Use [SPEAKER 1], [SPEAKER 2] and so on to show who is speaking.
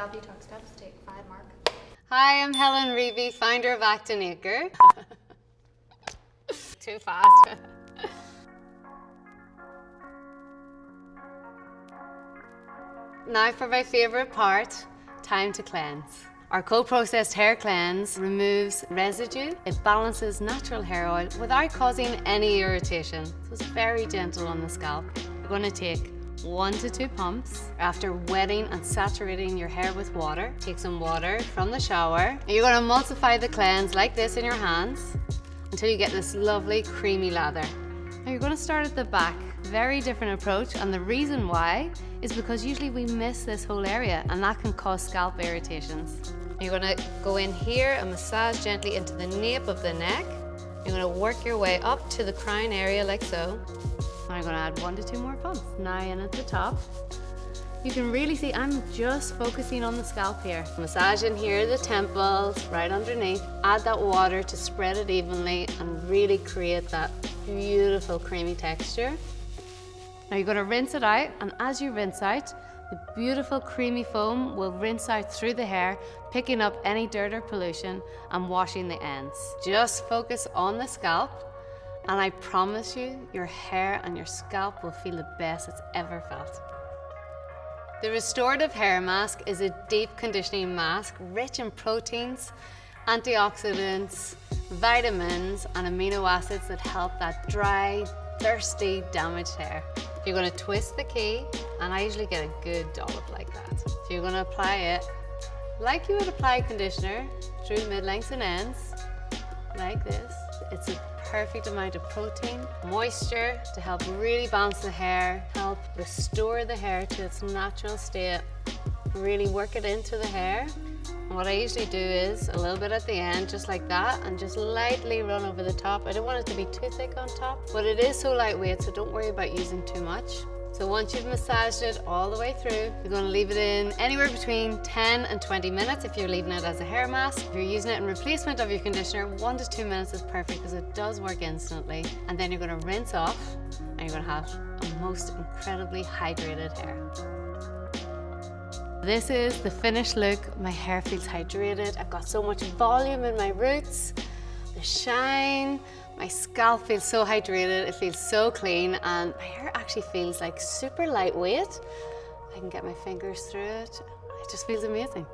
[SPEAKER 1] scalp detox steps, take 5 mark.
[SPEAKER 2] Hi, I'm Helen Reavey, founder of Act+Acre. Too fast. Now for my favourite part, time to cleanse. Our cold-processed hair cleanse removes residue. It balances natural hair oil without causing any irritation. So it's very gentle on the scalp. You're going to take 1 to 2 pumps. After wetting and saturating your hair with water, take some water from the shower. You're going to emulsify the cleanse like this in your hands until you get this lovely creamy lather. Now you're going to start at the back. Very different approach, and the reason why is because usually we miss this whole area and that can cause scalp irritations. You're going to go in here and massage gently into the nape of the neck. You're going to work your way up to the crown area like so. Now I'm going to add 1 to 2 more pumps. Now in at the top. You can really see I'm just focusing on the scalp here. Massage in here, the temples, right underneath. Add that water to spread it evenly and really create that beautiful creamy texture. Now you're going to rinse it out, and as you rinse out, the beautiful creamy foam will rinse out through the hair, picking up any dirt or pollution and washing the ends. Just focus on the scalp, and I promise you, your hair and your scalp will feel the best it's ever felt. The Restorative Hair Mask is a deep conditioning mask rich in proteins, antioxidants, vitamins and amino acids that help that dry, thirsty, damaged hair. You're going to twist the key, and I usually get a good dollop like that. So you're going to apply it like you would apply conditioner through mid-lengths and ends, like this. It's a perfect amount of protein, moisture to help really balance the hair, help restore the hair to its natural state, really work it into the hair. And what I usually do is a little bit at the end, just like that, and just lightly run over the top. I don't want it to be too thick on top, but it is so lightweight, so don't worry about using too much. So once you've massaged it all the way through, you're going to leave it in anywhere between 10 and 20 minutes if you're leaving it as a hair mask. If you're using it in replacement of your conditioner, 1 to 2 minutes is perfect because it does work instantly. And then you're going to rinse off, and you're going to have a most incredibly hydrated hair. This is the finished look. My hair feels hydrated. I've got so much volume in my roots, the shine. My scalp feels so hydrated, it feels so clean, and my hair actually feels like super lightweight. I can get my fingers through it. It just feels amazing.